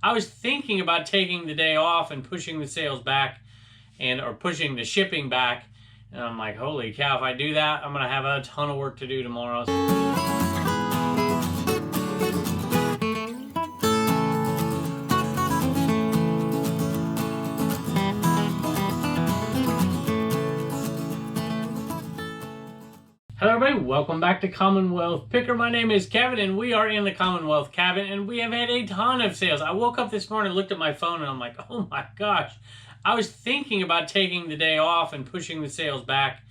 I was thinking about taking the day off and pushing the sales back or pushing the shipping back. And I'm like, holy cow, if I do that, I'm going to have a ton of work to do tomorrow. Hello everybody, welcome back to Commonwealth Picker. My name is Kevin and we are in the Commonwealth cabin and we have had a ton of sales. I woke up this morning, looked at my phone and I'm like, oh my gosh. I was thinking about taking the day off and pushing the sales back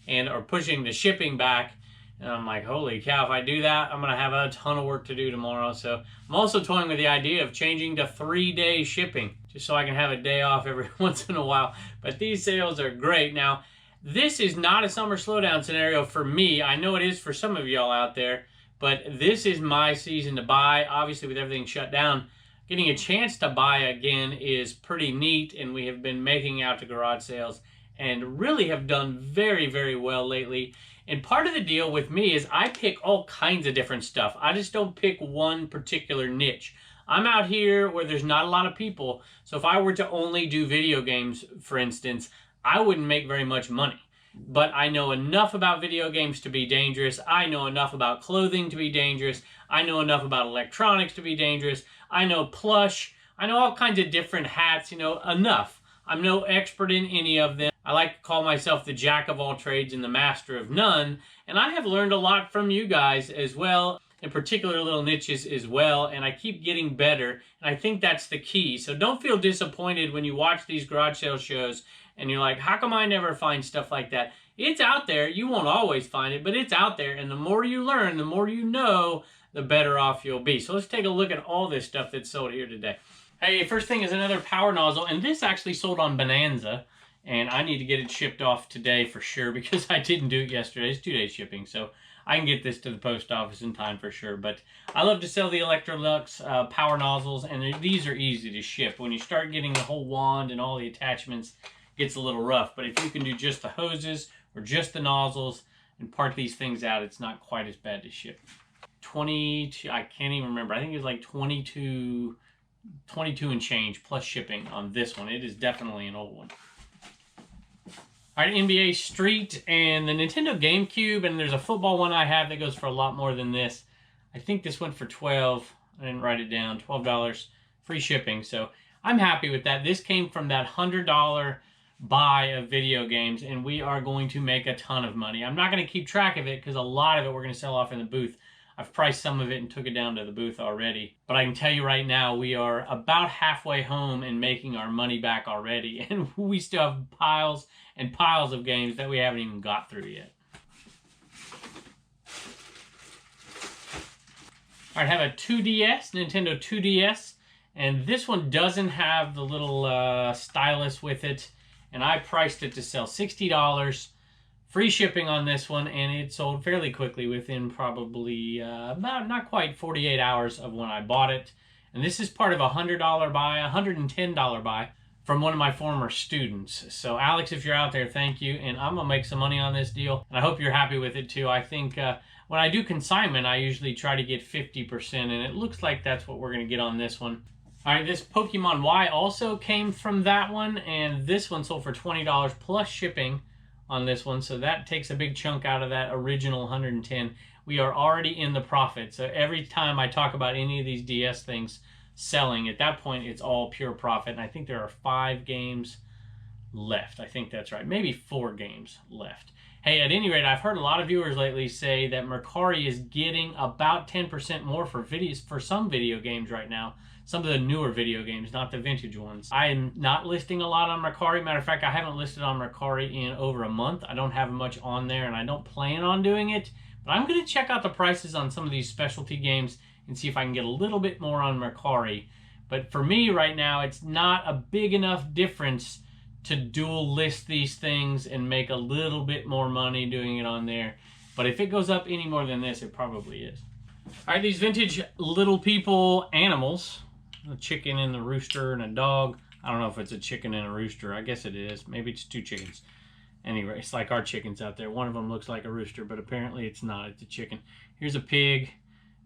or pushing the shipping back. And I'm like, holy cow, if I do that, I'm going to have a ton of work to do tomorrow. So I'm also toying with the idea of changing to 3-day shipping just so I can have a day off every once in a while. But these sales are great. Now, this is not a summer slowdown scenario for me. I know it is for some of y'all out there, but this is my season to buy. Obviously, with everything shut down, getting a chance to buy again is pretty neat, and we have been making out to garage sales and really have done very, very well lately. And part of the deal with me is I pick all kinds of different stuff. I just don't pick one particular niche. I'm out here where there's not a lot of people, so if I were to only do video games, for instance, I wouldn't make very much money. But I know enough about video games to be dangerous. I know enough about clothing to be dangerous. I know enough about electronics to be dangerous. I know plush. I know all kinds of different hats, enough. I'm no expert in any of them. I like to call myself the jack of all trades and the master of none. And I have learned a lot from you guys as well, in particular little niches as well. And I keep getting better. And I think that's the key. So don't feel disappointed when you watch these garage sale shows and you're like, how come I never find stuff like that? It's out there. You won't always find it, but it's out there. And the more you learn, the more you know, the better off you'll be. So let's take a look at all this stuff that's sold here today. Hey, first thing is another power nozzle. And this actually sold on Bonanza. And I need to get it shipped off today for sure because I didn't do it yesterday. It's 2-day shipping. So I can get this to the post office in time for sure. But I love to sell the Electrolux power nozzles. And these are easy to ship. When you start getting the whole wand and all the attachments, gets a little rough, but if you can do just the hoses or just the nozzles and part these things out, it's not quite as bad to ship. 22, I can't even remember. I think it was like 22 and change plus shipping on this one. It is definitely an old one. All right, NBA Street and the Nintendo GameCube, and there's a football one I have that goes for a lot more than this. I think this went for $12. I didn't write it down. $12, free shipping. So I'm happy with that. This came from that $100 buy of video games, and we are going to make a ton of money. I'm not going to keep track of it because a lot of it we're going to sell off in the booth. I've priced some of it and took it down to the booth already. But I can tell you right now, we are about halfway home and making our money back already. And we still have piles and piles of games that we haven't even got through yet. All right, I have a 2DS, Nintendo 2DS. And this one doesn't have the little stylus with it. And I priced it to sell $60, free shipping on this one, and it sold fairly quickly within probably about not quite 48 hours of when I bought it. And this is part of a $100 buy, $110 buy from one of my former students. So Alex, if you're out there, thank you, and I'm gonna make some money on this deal, and I hope you're happy with it too. I think when I do consignment, I usually try to get 50%, and it looks like that's what we're gonna get on this one. All right, this Pokemon Y also came from that one, and this one sold for $20 plus shipping on this one, so that takes a big chunk out of that original 110. We are already in the profit, so every time I talk about any of these DS things selling, at that point, it's all pure profit, and I think there are 5 games left. I think that's right, maybe 4 games left. Hey, at any rate, I've heard a lot of viewers lately say that Mercari is getting about 10% more for videos for some video games right now. Some of the newer video games, not the vintage ones. I am not listing a lot on Mercari. Matter of fact, I haven't listed on Mercari in over a month. I don't have much on there, and I don't plan on doing it. But I'm going to check out the prices on some of these specialty games and see if I can get a little bit more on Mercari. But for me right now, it's not a big enough difference to dual list these things and make a little bit more money doing it on there. But if it goes up any more than this, it probably is. All right, these vintage little people animals. A chicken and a rooster and a dog. I don't know if it's a chicken and a rooster. I guess it is. Maybe it's 2 chickens. Anyway, it's like our chickens out there. One of them looks like a rooster, but apparently it's not. It's a chicken. Here's a pig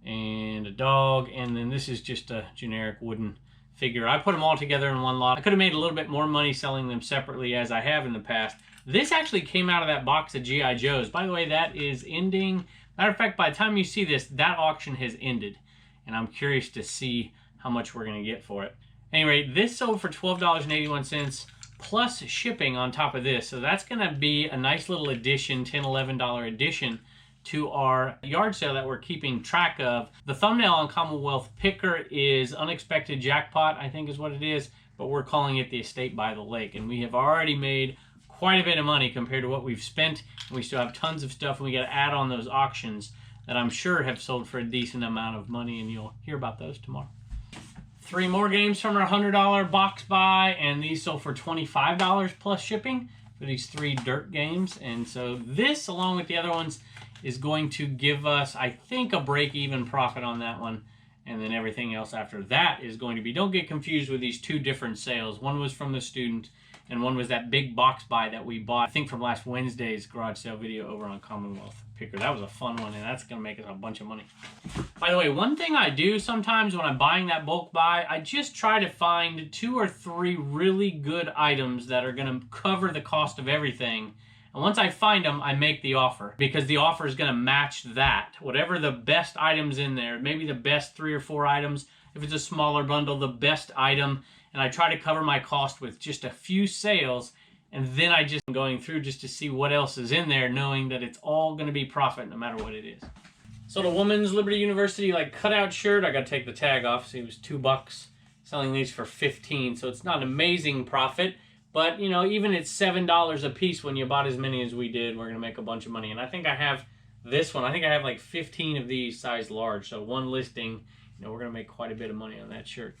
and a dog, and then this is just a generic wooden figure I put them all together in one lot. I could have made a little bit more money selling them separately as I have in the past. This actually came out of that box of G.I. Joes. By the way, that is ending. Matter of fact, by the time you see this, that auction has ended. And I'm curious to see how much we're going to get for it. Anyway, this sold for $12.81 plus shipping on top of this. So that's going to be a nice little addition, $10, $11 addition to our yard sale that we're keeping track of. The thumbnail on Commonwealth Picker is Unexpected Jackpot, I think is what it is, but we're calling it the Estate by the Lake. And we have already made quite a bit of money compared to what we've spent. And we still have tons of stuff, and we got to add on those auctions that I'm sure have sold for a decent amount of money, and you'll hear about those tomorrow. 3 more games from our $100 box buy, and these sold for $25 plus shipping for these 3 dirt games. And so this, along with the other ones, is going to give us, I think, a break-even profit on that one. And then everything else after that is going to be, don't get confused with these 2 different sales. One was from the student, and one was that big box buy that we bought, I think, from last Wednesday's garage sale video over on Commonwealth Picker. That was a fun one, and that's going to make us a bunch of money. By the way, one thing I do sometimes when I'm buying that bulk buy, I just try to find 2 or 3 really good items that are going to cover the cost of everything. And once I find them, I make the offer, because the offer is going to match that. Whatever the best items in there, maybe the best 3 or 4 items. If it's a smaller bundle, the best item. And I try to cover my cost with just a few sales. And then I just am going through just to see what else is in there, knowing that it's all going to be profit no matter what it is. So the woman's Liberty University cutout shirt, I got to take the tag off. See, it was $2. Selling these for $15. So it's not an amazing profit. But, you know, even at $7 a piece, when you bought as many as we did, we're going to make a bunch of money. And I think I have this one. I think I have like 15 of these size large. So one listing, you know, we're going to make quite a bit of money on that shirt.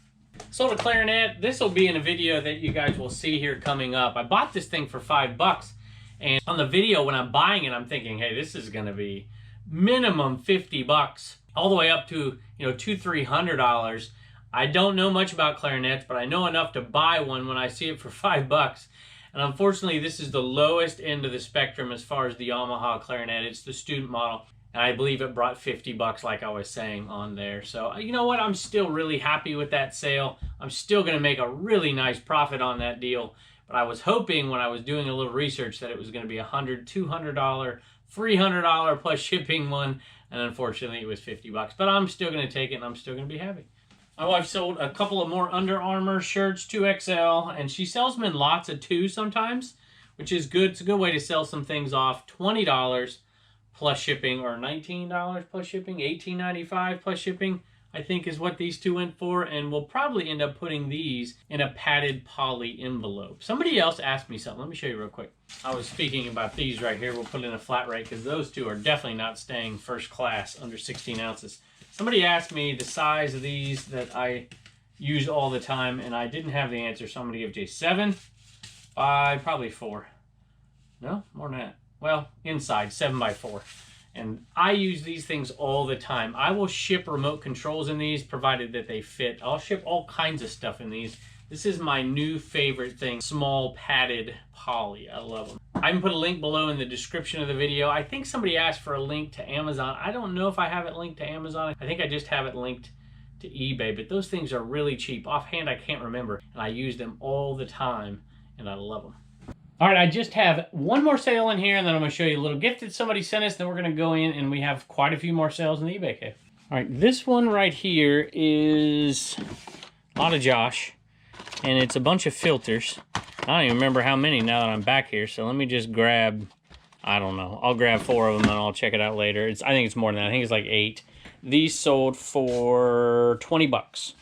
Sold a clarinet. This will be in a video that you guys will see here coming up. I bought this thing for $5. And on the video, when I'm buying it, I'm thinking, hey, this is going to be minimum $50, all the way up to, you know, $200, $300. I don't know much about clarinets, but I know enough to buy one when I see it for $5. And unfortunately, this is the lowest end of the spectrum as far as the Yamaha clarinet. It's the student model, and I believe it brought $50, like I was saying on there. So, you know what? I'm still really happy with that sale. I'm still going to make a really nice profit on that deal. But I was hoping when I was doing a little research that it was going to be $100, $200, $300 plus shipping one. And unfortunately, it was $50. But I'm still going to take it, and I'm still going to be happy. My wife sold a couple of more Under Armour shirts, 2XL, and she sells them in lots of 2 sometimes, which is good. It's a good way to sell some things off. $20 plus shipping, or $19 plus shipping, $18.95 plus shipping, I think is what these 2 went for, and we'll probably end up putting these in a padded poly envelope. Somebody else asked me something. Let me show you real quick. I was speaking about these right here. We'll put in a flat rate because those 2 are definitely not staying first class under 16 ounces. Somebody asked me the size of these that I use all the time, and I didn't have the answer, so I'm going to give Jay 7, 5, probably 4. No, more than that. Well, inside, 7 by 4. And I use these things all the time. I will ship remote controls in these, provided that they fit. I'll ship all kinds of stuff in these. This is my new favorite thing, small padded poly. I love them. I can put a link below in the description of the video. I think somebody asked for a link to Amazon. I don't know if I have it linked to Amazon. I think I just have it linked to eBay, but those things are really cheap. Offhand, I can't remember, and I use them all the time, and I love them. All right, I just have one more sale in here, and then I'm going to show you a little gift that somebody sent us, then we're going to go in, and we have quite a few more sales in the eBay cave. All right, this one right here is a lot of Josh, and it's a bunch of filters. I don't even remember how many now that I'm back here, so let me just grab, I don't know. I'll grab 4 of them, and I'll check it out later. I think it's more than that. I think it's like 8. These sold for $20.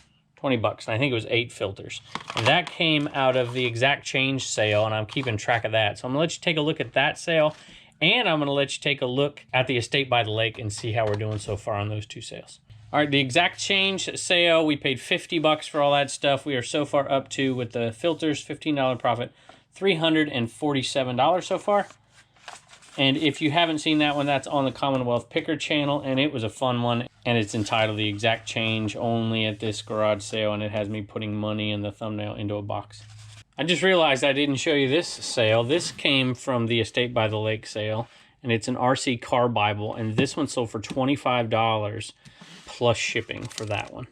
$20, and I think it was 8 filters. And that came out of the exact change sale, and I'm keeping track of that. So I'm going to let you take a look at that sale, and I'm going to let you take a look at the Estate by the Lake and see how we're doing so far on those 2 sales. All right, the exact change sale, we paid $50 for all that stuff. We are so far up to, with the filters, $15 profit, $347 so far. And if you haven't seen that one, that's on the Commonwealth Picker channel, and it was a fun one. And it's entitled The Exact Change Only at This Garage Sale, and it has me putting money in the thumbnail into a box. I just realized I didn't show you this sale. This came from the Estate by the Lake sale, and it's an RC car Bible, and this one sold for $25 plus shipping for that one.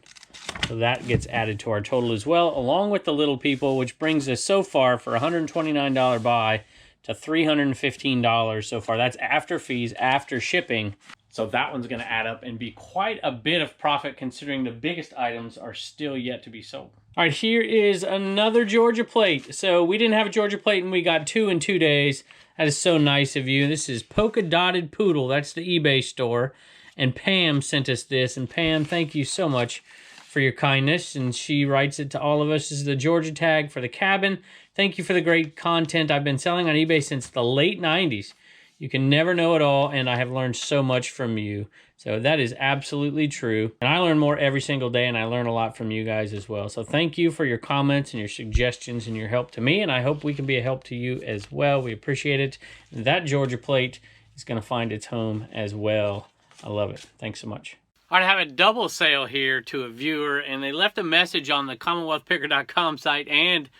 So that gets added to our total as well, along with the little people, which brings us so far for $129 buy to $315 so far. That's after fees, after shipping. So that one's going to add up and be quite a bit of profit, considering the biggest items are still yet to be sold. All right, here is another Georgia plate. So we didn't have a Georgia plate, and we got 2 in 2 days. That is so nice of you. This is Polka Dotted Poodle. That's the eBay store. And Pam sent us this. And Pam, thank you so much for your kindness. And she writes it to all of us. This is the Georgia tag for the cabin. Thank you for the great content I've been selling on eBay since the late 90s. You can never know it all, and I have learned so much from you. So that is absolutely true. And I learn more every single day, and I learn a lot from you guys as well. So thank you for your comments and your suggestions and your help to me, and I hope we can be a help to you as well. We appreciate it. That Georgia plate is going to find its home as well. I love it. Thanks so much. All right, I have a double sale here to a viewer, and they left a message on the CommonwealthPicker.com site and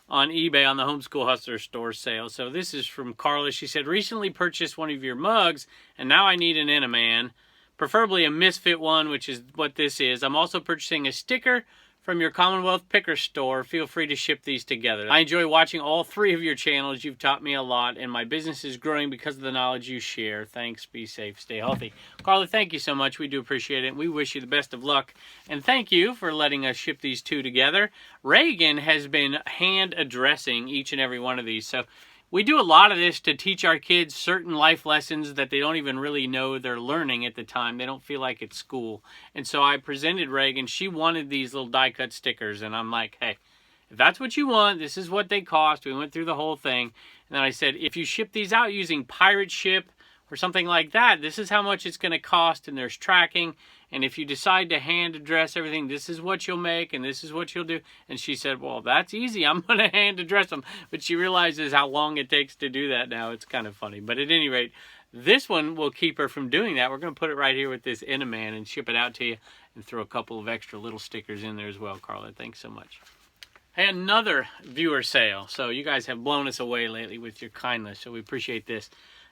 on eBay on the Homeschool Hustler store sale. So this is from Carla. She said, recently purchased one of your mugs, and now I need an Enaman, preferably a Misfit one, which is what this is. I'm also purchasing a sticker from your Commonwealth Picker store. Feel free to ship these together. I enjoy watching all 3 of your channels. You've taught me a lot, and my business is growing because of the knowledge you share. Thanks. Be safe. Stay healthy. Carla, thank you so much. We do appreciate it. We wish you the best of luck, and thank you for letting us ship these 2 together. Reagan has been hand addressing each and every one of these, so we do a lot of this to teach our kids certain life lessons that they don't even really know they're learning at the time. They don't feel like it's school. And so I presented Reagan. She wanted these little die-cut stickers. And I'm like, hey, if that's what you want, this is what they cost. We went through the whole thing. And then I said, if you ship these out using Pirate Ship or something like that, this is how much it's going to cost. And there's tracking. And if you decide to hand address everything, this is what you'll make and this is what you'll do. And she said, well, that's easy. I'm going to hand address them. But she realizes how long it takes to do that now. It's kind of funny. But at any rate, this one will keep her from doing that. We're going to put it right here with this Enaman and ship it out to you and throw a couple of extra little stickers in there as well, Carla. Thanks so much. Hey, another viewer sale. So you guys have blown us away lately with your kindness. So we appreciate this.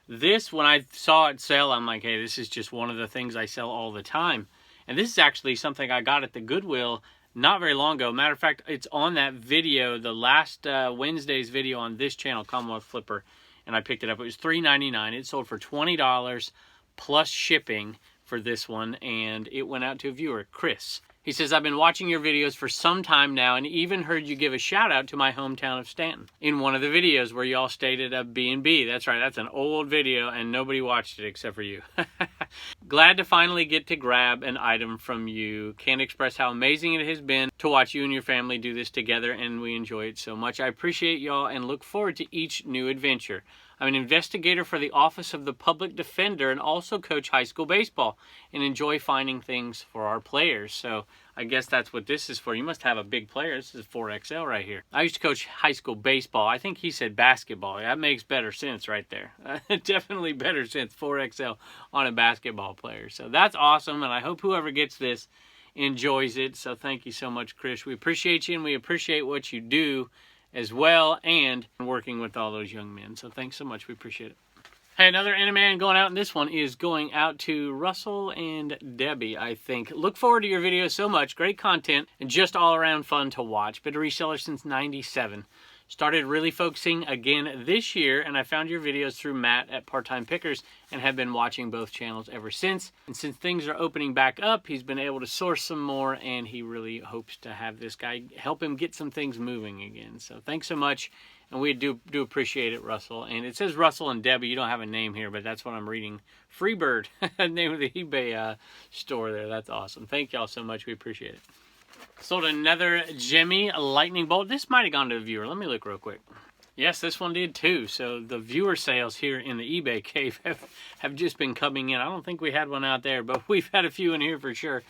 This, when I saw it sell, I'm like, hey, this is just one of the things I sell all the time. And this is actually something I got at the Goodwill not very long ago. Matter of fact, it's on that video, the last Wednesday's video on this channel, Commonwealth Flipper, and I picked it up. It was $3.99. It sold for $20 plus shipping for this one, and it went out to a viewer, Chris. He says, I've been watching your videos for some time now and even heard you give a shout out to my hometown of Stanton in one of the videos where y'all stated a B&B. That's right, that's an old video and nobody watched it except for you. Glad to finally get to grab an item from you. Can't express how amazing it has been to watch you and your family do this together, and we enjoy it so much. I appreciate y'all and look forward to each new adventure. I'm an investigator for the Office of the Public Defender and also coach high school baseball and enjoy finding things for our players. So I guess that's what this is for. You must have a big player. This is 4XL right here. I used to coach high school baseball. I think he said basketball. That makes better sense right there. Definitely better sense, 4XL on a basketball player. So that's awesome, and I hope whoever gets this enjoys it. So thank you so much, Chris. We appreciate you, and we appreciate what you do as well, and working with all those young men. So thanks so much. We appreciate it. Hey, another Enaman going out, and this one is going out to Russell and Debbie, I think. Look forward to your videos so much. Great content and just all around fun to watch. Been a reseller since '97. Started really focusing again this year, and I found your videos through Matt at Part-Time Pickers and have been watching both channels ever since. And since things are opening back up, he's been able to source some more, and he really hopes to have this guy help him get some things moving again. So thanks so much, and we do appreciate it, Russell. And it says Russell and Debbie. You don't have a name here, but that's what I'm reading. Freebird, name of the eBay store there. That's awesome. Thank y'all so much. We appreciate it. Sold another Jimmy lightning bolt. This might have gone to a viewer. Let me look real quick. Yes, this one did too. So the viewer sales here in the eBay cave have just been coming in. I don't think we had one out there, but we've had a few in here for sure.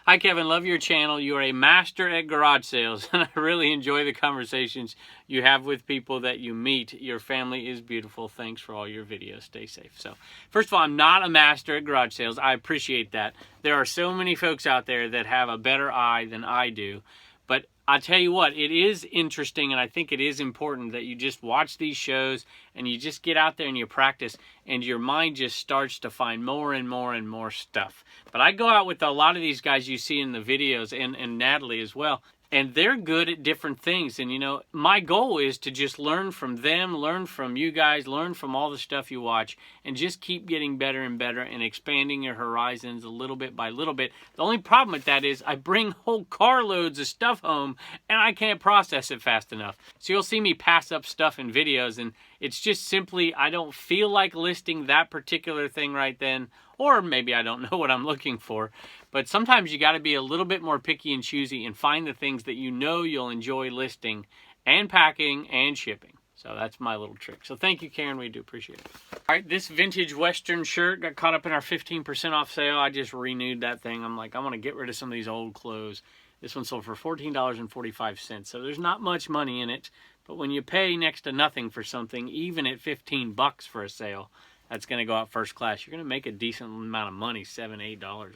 Hi, Kevin. Love your channel. You are a master at garage sales, and I really enjoy the conversations you have with people that you meet. Your family is beautiful. Thanks for all your videos. Stay safe. So, first of all, I'm not a master at garage sales. I appreciate that. There are so many folks out there that have a better eye than I do, but I'll tell you what, it is interesting, and I think it is important that you just watch these shows and you just get out there and you practice, and your mind just starts to find more and more and more stuff. But I go out with a lot of these guys you see in the videos, and Natalie as well, and they're good at different things. And, you know, my goal is to just learn from them, learn from you guys, learn from all the stuff you watch, and just keep getting better and better and expanding your horizons a little bit by little bit. The only problem with that is I bring whole carloads of stuff home and I can't process it fast enough. So you'll see me pass up stuff in videos, and it's just simply I don't feel like listing that particular thing right then, or maybe I don't know what I'm looking for. But sometimes you got to be a little bit more picky and choosy and find the things that you know you'll enjoy listing and packing and shipping. So that's my little trick. So thank you, Karen. We do appreciate it. All right, this vintage Western shirt got caught up in our 15% off sale. I just renewed that thing. I'm like, I want to get rid of some of these old clothes. This one sold for $14.45. So there's not much money in it. But when you pay next to nothing for something, even at $15 for a sale, that's going to go out first class. You're going to make a decent amount of money, $7, $8 on it.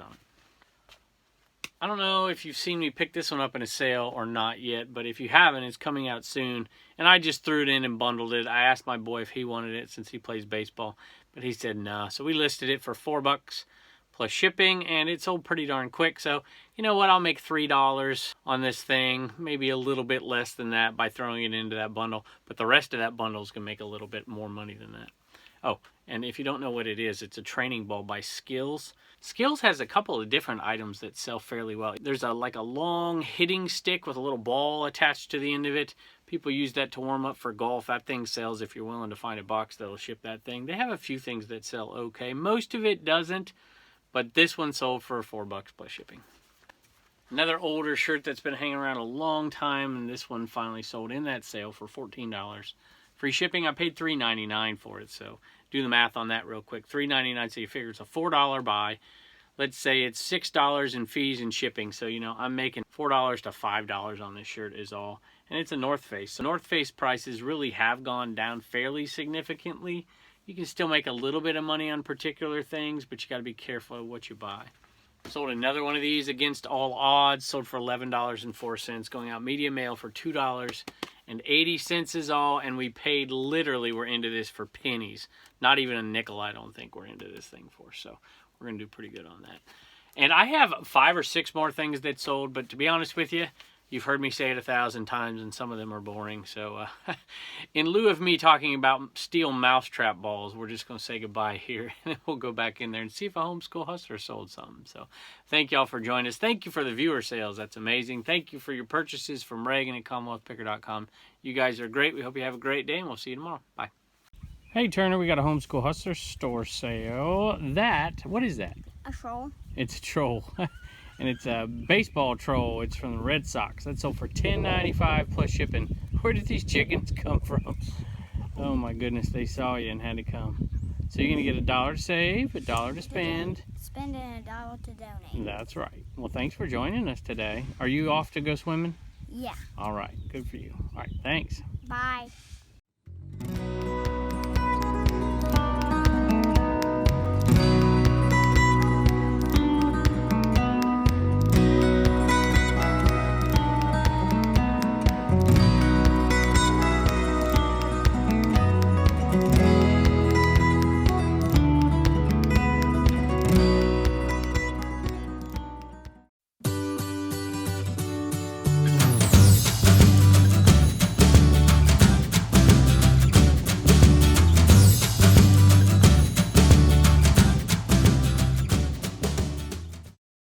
I don't know if you've seen me pick this one up in a sale or not yet, but if you haven't, it's coming out soon. And I just threw it in and bundled it. I asked my boy if he wanted it since he plays baseball, but he said no. So we listed it for $4 plus shipping, and it sold pretty darn quick. So you know what? I'll make $3 on this thing, maybe a little bit less than that by throwing it into that bundle. But the rest of that bundle is going to make a little bit more money than that. Oh, and if you don't know what it is, it's a training ball by Skills. Skills has a couple of different items that sell fairly well. There's like a long hitting stick with a little ball attached to the end of it. People use that to warm up for golf. That thing sells. If you're willing to find a box that'll ship that thing. They have a few things that sell okay. Most of it doesn't, but this one sold for $4 plus shipping. Another older shirt that's been hanging around a long time, and this one finally sold in that sale for $14. Free shipping, I paid $3.99 for it, so do the math on that real quick. $3.99, so you figure it's a $4 buy. Let's say it's $6 in fees and shipping, so you know I'm making $4 to $5 on this shirt is all. And it's a North Face. So North Face prices really have gone down fairly significantly. You can still make a little bit of money on particular things, but you got to be careful of what you buy. Sold another one of these against all odds, sold for $11.04, going out medium mail for $2.80 is all, and we paid, literally, we're into this for pennies. Not even a nickel, I don't think we're into this thing for, so we're going to do pretty good on that. And I have 5 or 6 more things that sold, but to be honest with you, you've heard me say it 1,000 times, and some of them are boring. So in lieu of me talking about steel mousetrap balls, we're just going to say goodbye here, and we'll go back in there and see if a homeschool hustler sold something. So thank y'all for joining us. Thank you for the viewer sales. That's amazing. Thank you for your purchases from Reagan at CommonwealthPicker.com. You guys are great. We hope you have a great day, and we'll see you tomorrow. Bye. Hey, Turner, we got a homeschool hustler store sale. What is that? A troll. It's a troll. And it's a baseball troll. It's from the Red Sox. That sold for $10.95 plus shipping. Where did these chickens come from? Oh my goodness, they saw you and had to come. So you're gonna get $1 to save, $1 to spend. Spend and $1 to donate. That's right. Well, thanks for joining us today. Are you off to go swimming? Yeah. All right, good for you. All right, thanks. Bye.